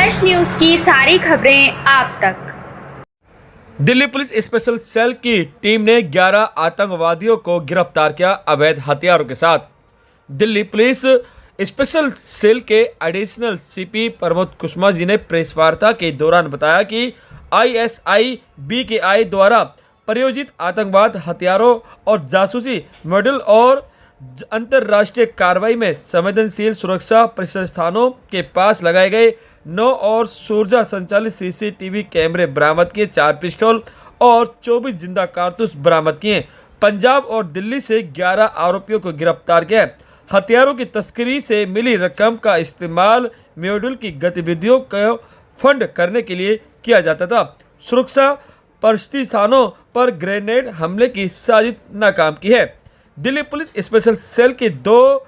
Flash news की सारी खबरें आप तक। दिल्ली पुलिस स्पेशल सेल की टीम ने 11 आतंकवादियों को गिरफ्तार किया अवैध हथियारों के साथ। दिल्ली पुलिस स्पेशल सेल के एडिशनल सीपी प्रमोद कुशवाहा जी ने प्रेस वार्ता के दौरान बताया कि ISI-BKI द्वारा प्रायोजित आतंकवाद हथियारों और जासूसी मॉड्यूल और अंतर्राष्ट्रीय कार्रवाई में संवेदनशील सुरक्षा प्रतिष्ठानों के पास लगाए गए 9 और सूरजा संचालित CCTV कैमरे बरामद किए, 4 पिस्टल और 24 जिंदा कारतूस बरामद किए। पंजाब और दिल्ली से 11 आरोपियों को गिरफ्तार किया। हथियारों की तस्करी से मिली रकम का इस्तेमाल मॉड्यूल की गतिविधियों को फंड करने के लिए किया जाता था। सुरक्षा प्रतिष्ठानों पर ग्रेनेड हमले की साजिश नाकाम की है। दिल्ली पुलिस स्पेशल सेल के 2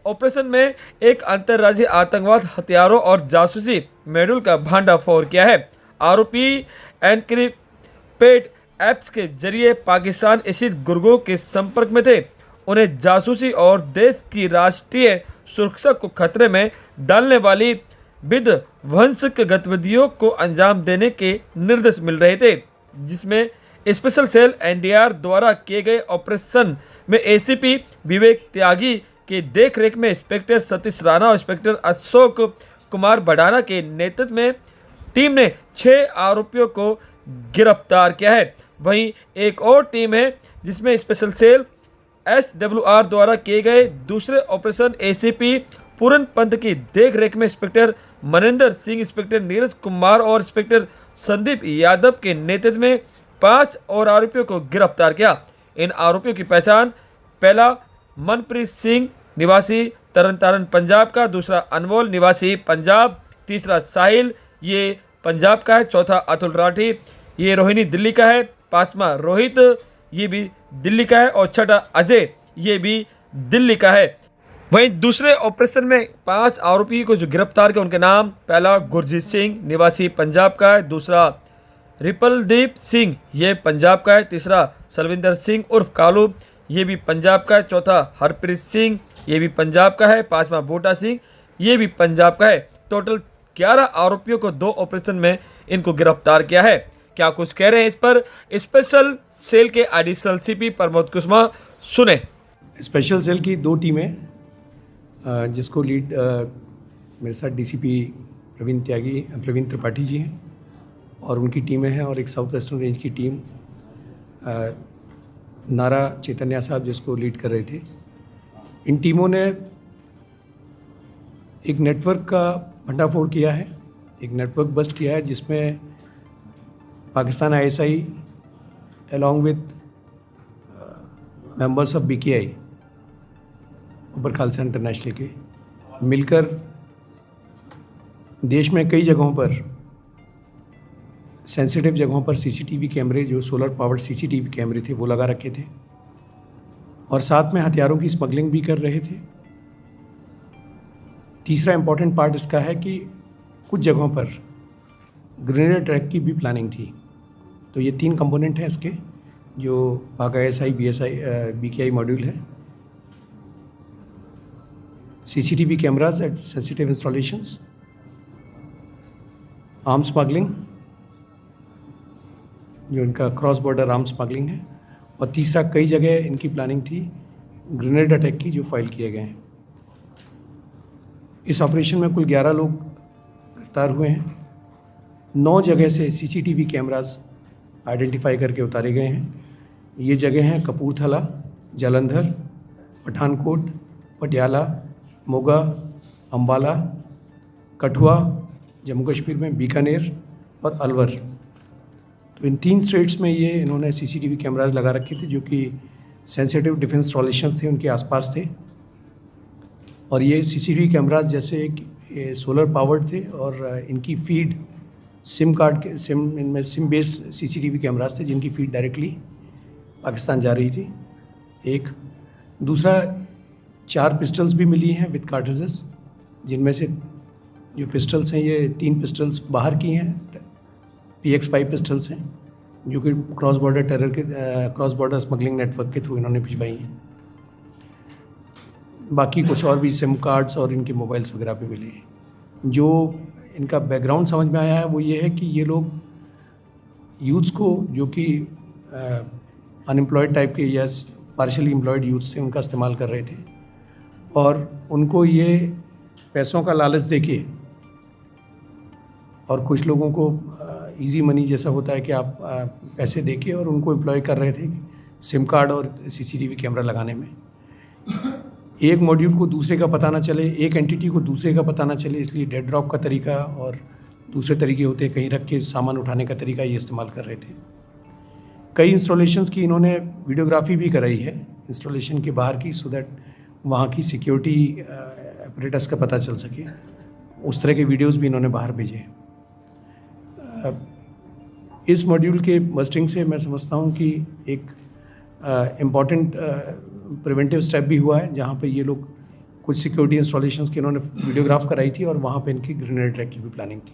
ऑपरेशन में एक अंतर्राज्यीय आतंकवाद हथियारों और जासूसी मॉड्यूल का भंडाफोड़ किया है। आरोपी एनक्रिप्टेड ऐप्स के जरिए पाकिस्तान स्थित गुर्गों के संपर्क में थे। उन्हें जासूसी और देश की राष्ट्रीय सुरक्षा को खतरे में डालने वाली विध्वंसक गतिविधियों को अंजाम देने के निर्देश मिल रहे थे, जिसमें स्पेशल सेल NDR द्वारा किए गए ऑपरेशन में ACP विवेक त्यागी के देखरेख में इंस्पेक्टर सतीश राणा और इंस्पेक्टर अशोक कुमार बडाना के नेतृत्व में टीम ने 6 आरोपियों को गिरफ्तार किया है। वहीं एक और टीम है जिसमें स्पेशल सेल SWR द्वारा किए गए दूसरे ऑपरेशन ACP पूरन पंत की देखरेख में इंस्पेक्टर मनिंदर सिंह, इंस्पेक्टर नीरज कुमार और इंस्पेक्टर संदीप यादव के नेतृत्व में 5 और आरोपियों को गिरफ्तार किया। इन आरोपियों की पहचान पहला मनप्रीत सिंह निवासी तरन पंजाब का, दूसरा अनमोल निवासी पंजाब, तीसरा साहिल ये पंजाब का है, चौथा अतुल राठी ये रोहिणी दिल्ली का है, 5वां रोहित ये भी दिल्ली का है और छठा अजय ये भी दिल्ली का है। वहीं दूसरे ऑपरेशन में 5 आरोपी को जो गिरफ्तार किया उनके नाम पहला गुरजीत सिंह निवासी पंजाब का है, दूसरा रिपलदीप सिंह ये पंजाब का है, तीसरा सलविंदर सिंह उर्फ कालू ये भी पंजाब का है, चौथा हरप्रीत सिंह ये भी पंजाब का है, 5वां बूटा सिंह ये भी पंजाब का है। टोटल 11 आरोपियों को 2 ऑपरेशन में इनको गिरफ्तार किया है। क्या कुछ कह रहे हैं इस पर स्पेशल सेल के एडिशनल CP प्रमोद कुशवाहा, सुने। स्पेशल सेल की 2 टीमें जिसको लीड मेरे साथ DCP प्रवीण त्रिपाठी जी हैं और उनकी टीमें हैं, और एक साउथ वेस्टर्न रेंज की टीम नारा चैतन्या साहब जिसको लीड कर रहे थे। इन टीमों ने एक नेटवर्क का भंडाफोड़ किया है, एक नेटवर्क बस्ट किया है जिसमें Pakistan ISI along with members of BKI ऊपर खालसा इंटरनेशनल के मिलकर देश में कई जगहों पर सेंसिटिव जगहों पर CCTV कैमरे जो सोलर पावर्ड CCTV कैमरे थे वो लगा रखे थे और साथ में हथियारों की स्मगलिंग भी कर रहे थे। तीसरा इम्पॉर्टेंट पार्ट इसका है कि कुछ जगहों पर ग्रेनेड अटैक की भी प्लानिंग थी। तो ये 3 कंपोनेंट हैं इसके, जो पाक ISI BKI मॉड्यूल है, CCTV cameras at sensitive installations, arm smuggling जो इनका क्रॉस बॉर्डर आर्म स्मगलिंग है, और तीसरा कई जगह इनकी प्लानिंग थी ग्रेनेड अटैक की जो फाइल किए गए हैं। इस ऑपरेशन में कुल 11 लोग गिरफ्तार हुए हैं। 9 जगह से CCTV कैमरास आइडेंटिफाई करके उतारे गए हैं। ये जगह हैं कपूरथला, जालंधर, पठानकोट, पटियाला, मोगा, अम्बाला, कठुआ, जम्मू कश्मीर में बीकानेर और अलवर। तो इन 3 स्टेट्स में ये इन्होंने CCTV कैमराज लगा रखे थे जो कि सेंसिटिव डिफेंस इंस्टॉलेशंस थे, उनके आसपास थे। और ये CCTV कैमराज जैसे ये सोलर पावर्ड थे और इनकी फीड इनमें सिम बेस्ड CCTV कैमराज थे जिनकी फीड डायरेक्टली पाकिस्तान जा रही थी। एक दूसरा 4 पिस्टल्स भी मिली हैं विद कार्ट्रिजेस, जिनमें से जो पिस्टल्स हैं ये 3 पिस्टल्स बाहर की हैं, PX-5 पिस्टल्स हैं जो कि क्रॉस बॉर्डर स्मगलिंग नेटवर्क के थ्रू इन्होंने भिजवाई हैं। बाकी कुछ और भी सिम कार्ड्स और इनके मोबाइल्स वगैरह भी मिले हैं। जो इनका बैकग्राउंड समझ में आया है वो ये है कि ये लोग यूथ्स को जो कि अनएम्प्लॉयड टाइप के या पार्शली एम्प्लॉयड यूथ्स थे उनका इस्तेमाल कर रहे थे और उनको ये पैसों का लालच देके और कुछ लोगों को इजी मनी जैसा होता है कि आप पैसे देके और उनको एम्प्लॉय कर रहे थे सिम कार्ड और सीसीटीवी कैमरा लगाने में। एक मॉड्यूल को दूसरे का पता ना चले, एक एंटिटी को दूसरे का पता ना चले, इसलिए डेड ड्रॉप का तरीका और दूसरे तरीके होते हैं कहीं रख के सामान उठाने का तरीका ये इस्तेमाल कर रहे थे। कई इंस्टॉलेशंस की इन्होंने वीडियोग्राफी भी कराई है इंस्टॉलेशन के बाहर की, सो दैट वहाँ की सिक्योरिटी अपरेटस का पता चल सके। उस तरह के वीडियोस भी इन्होंने बाहर भेजे। इस मॉड्यूल के बस्टिंग से मैं समझता हूँ कि एक इम्पॉर्टेंट प्रिवेंटिव स्टेप भी हुआ है, जहाँ पे ये लोग कुछ सिक्योरिटी इंस्टॉलेशंस की इन्होंने वीडियोग्राफ कराई थी और वहाँ पे इनकी ग्रेनेड अटैक की भी प्लानिंग थी।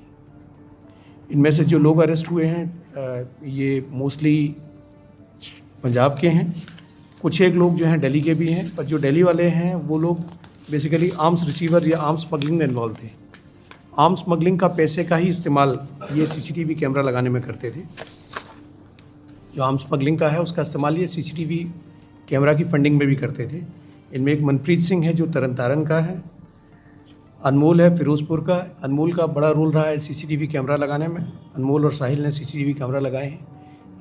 इनमें से जो लोग अरेस्ट हुए हैं ये मोस्टली पंजाब के हैं, कुछ एक लोग जो हैं दिल्ली के भी हैं, पर जो दिल्ली वाले हैं वो लोग बेसिकली आर्म्स रिसीवर या आर्म्स स्मगलिंग में इन्वॉल्व थे। आर्म्स स्मगलिंग का पैसे का ही इस्तेमाल ये सीसीटीवी कैमरा लगाने में करते थे। जो आर्म्स स्मगलिंग का है उसका इस्तेमाल ये सीसीटीवी कैमरा की फंडिंग में भी करते थे। इनमें एक मनप्रीत सिंह है जो तरन तारण का है, अनमोल है फिरोज़पुर का। अनमोल का बड़ा रोल रहा है सीसीटीवी कैमरा लगाने में। अनमोल और साहिल ने सीसीटीवी कैमरा लगाए हैं।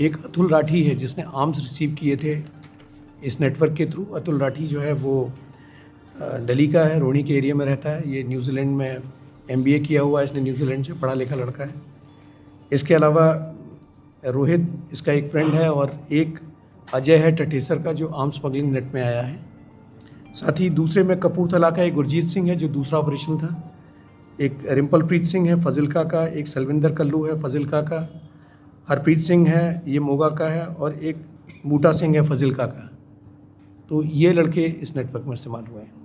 एक अतुल राठी है जिसने आर्म्स रिसीव किए थे इस नेटवर्क के थ्रू। अतुल राठी जो है वो दिल्ली का है, रोहिणी के एरिया में रहता है। ये न्यूजीलैंड में MBA किया हुआ है इसने, न्यूजीलैंड से पढ़ा लिखा लड़का है। इसके अलावा रोहित इसका एक फ्रेंड है और एक अजय है टटेसर का जो आर्म्स स्मगलिंग नेट में आया है। साथ ही दूसरे में कपूरथला का एक गुरजीत सिंह है जो दूसरा ऑपरेशन था। एक रिम्पलप्रीत सिंह है फजिल्का का, एक सलविंदर कल्लू है फजिल्का का, हरप्रीत सिंह है ये मोगा का है और एक बूटा सिंह है फजिल्का का। तो ये लड़के इस नेटवर्क में इस्तेमाल हुए हैं।